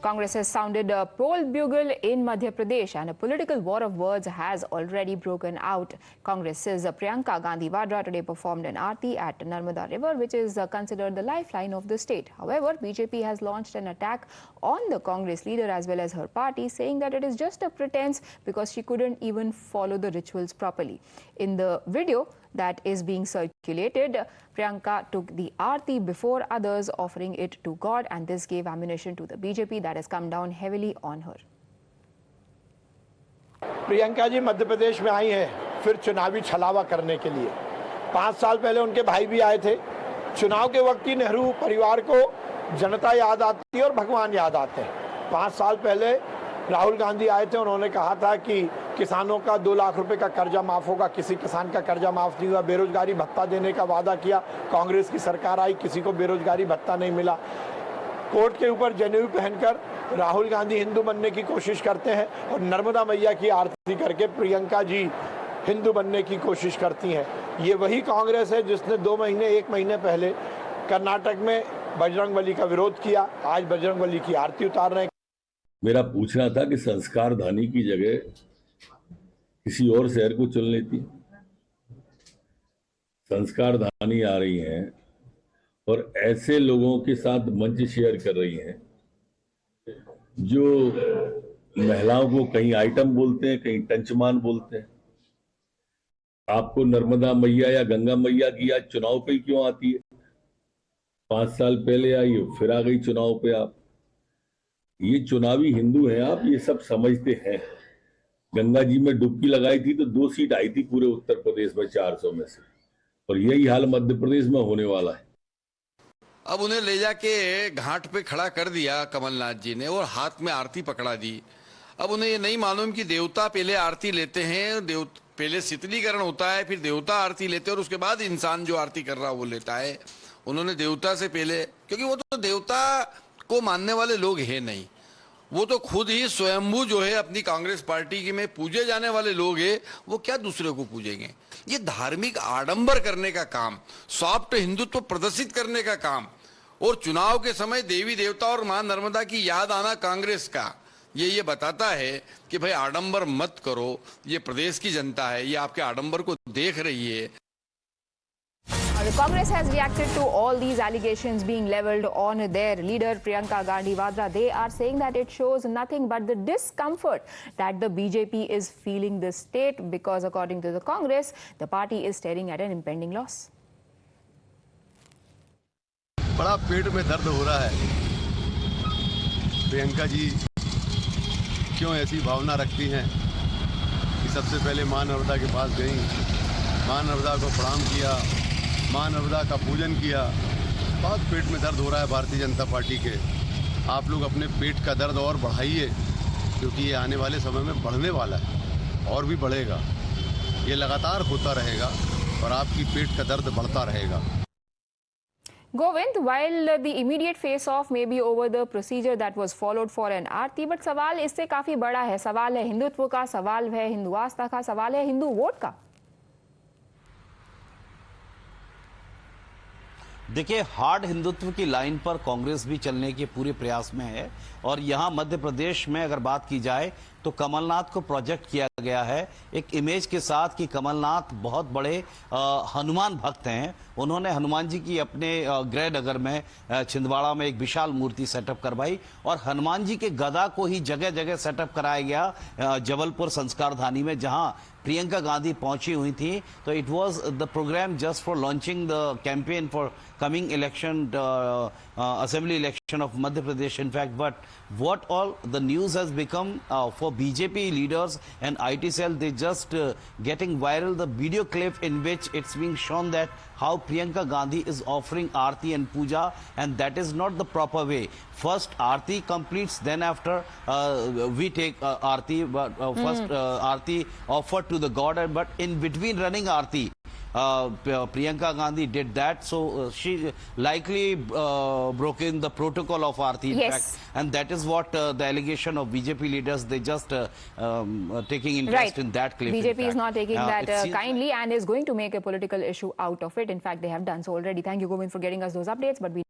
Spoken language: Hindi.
Congress has sounded a poll bugle in Madhya Pradesh and a political war of words has already broken out. Congress's Priyanka Gandhi Vadra today performed an aarti at Narmada River, which is considered the lifeline of the state. However, BJP has launched an attack on the Congress leader as well as her party, saying that it is just a pretense because she couldn't even follow the rituals properly. In the video that is being circulated, Priyanka took the aarti before others, offering it to God, and this gave ammunition to the BJP that has come down heavily on her. Priyanka ji Madhya Pradesh में आई हैं फिर चुनावी छलावा करने के लिए। 5 साल पहले उनके भाई भी आए थे। चुनाव के वक्त ही नेहरू परिवार को जनता याद आती है और भगवान याद आते हैं। 5 साल पहले राहुल गांधी आए थे, उन्होंने कहा था कि किसानों का 2 लाख रुपए का कर्जा माफ होगा, किसी किसान का कर्जा माफ नहीं हुआ। बेरोजगारी भत्ता देने का वादा किया, कांग्रेस की सरकार आई, किसी को बेरोजगारी भत्ता नहीं मिला। कोर्ट के ऊपर जनेऊ पहनकर राहुल गांधी हिंदू बनने की कोशिश करते हैं और नर्मदा मैया की आरती करके प्रियंका जी हिंदू बनने की कोशिश करती हैं। ये वही कांग्रेस है जिसने 1 महीने पहले कर्नाटक में बजरंगबली का विरोध किया, आज बजरंगबली की आरती उतार रहे हैं। मेरा पूछना था कि संस्कार धानी की जगह किसी और शहर को चुन लेती। संस्कार धानी आ रही हैं और ऐसे लोगों के साथ मंच शेयर कर रही हैं जो महिलाओं को कहीं आइटम बोलते हैं, कहीं टंचमान बोलते हैं। आपको नर्मदा मैया या गंगा मैया की आज चुनाव पे क्यों आती है? 5 साल पहले आई हो, फिर आ गई चुनाव पे। आप ये चुनावी हिंदू हैं, आप ये सब समझते हैं। गंगा जी में डुबकी लगाई थी तो 2 सीट आई थी पूरे उत्तर प्रदेश में 400 में से, और यही हाल मध्य प्रदेश में होने वाला है। अब उन्हें ले जाके घाट पे खड़ा कर दिया कमलनाथ जी ने और हाथ में आरती पकड़ा दी। अब उन्हें ये नहीं मालूम कि देवता पहले आरती लेते हैं, पहले शीतलीकरण होता है, फिर देवता आरती लेते हैं और उसके बाद इंसान जो आरती कर रहा है वो लेता है। उन्होंने देवता से पहले, क्योंकि वो तो देवता को मानने वाले लोग हैं नहीं, वो तो खुद ही स्वयंभू जो है अपनी कांग्रेस पार्टी के में पूजे जाने वाले लोग हैं, वो क्या दूसरे को पूजेंगे? ये धार्मिक आडंबर करने का काम, सॉफ्ट हिंदुत्व प्रदर्शित करने का काम, और चुनाव के समय देवी देवता और मां नर्मदा की याद आना कांग्रेस का, ये बताता है कि भाई आडंबर मत करो। ये प्रदेश की जनता है, ये आपके आडंबर को देख रही है। The Congress has reacted to all these allegations being leveled on their leader Priyanka Gandhi Vadra. They are saying that it shows nothing but the discomfort that the BJP is feeling the state because, according to the Congress, the party is staring at an impending loss. बड़ा पेट में दर्द हो रहा है। प्रियंका जी क्यों ऐसी भावना रखती हैं कि सबसे पहले मां नर्मदा के पास गई, मां नर्मदा को प्रणाम किया, मां नर्मदा का पूजन किया। बहुत पेट में दर्द हो रहा है भारतीय जनता पार्टी के। आप लोग अपने पेट का दर्द और बढ़ाइए, क्योंकि ये आने वाले समय में बढ़ने वाला है और भी बढ़ेगा। ये लगातार होता रहेगा और आपकी पेट का दर्द बढ़ता रहेगा। Govind, while the immediate face-off may be over the procedure that was followed for an Aarti, but सवाल इससे काफी बड़ा है। सवाल है हिंदुत्व का, सवाल है हिंदू आस्था का, सवाल है हिंदू वोट का। देखिए, हार्ड हिंदुत्व की लाइन पर कांग्रेस भी चलने के पूरे प्रयास में है, और यहां मध्य प्रदेश में अगर बात की जाए तो कमलनाथ को प्रोजेक्ट किया गया है एक इमेज के साथ कि कमलनाथ बहुत बड़े हनुमान भक्त हैं। उन्होंने हनुमान जी की अपने गृह नगर में छिंदवाड़ा में एक विशाल मूर्ति सेटअप करवाई, और हनुमान जी के गदा को ही जगह जगह सेटअप कराया गया जबलपुर संस्कार धानी में, जहां प्रियंका गांधी पहुंची हुई थी। तो it was the program just for launching the campaign for coming election, assembly election of Madhya Pradesh, in fact. But what all the news has become for BJP leaders and IT cell, they just getting viral the video clip in which it's being shown that how Priyanka Gandhi is offering aarti and puja, and that is not the proper way. First aarti completes, then after we take aarti, but first aarti offered to the god, but in between running aarti, Priyanka Gandhi did that, so she likely broken the protocol of aarti, in fact, and that is what the allegation of BJP leaders, they just taking interest in that clip. BJP is not taking that kindly and is going to make a political issue out of it. In fact, they have done so already. Thank you, Govind, for getting us those updates. But we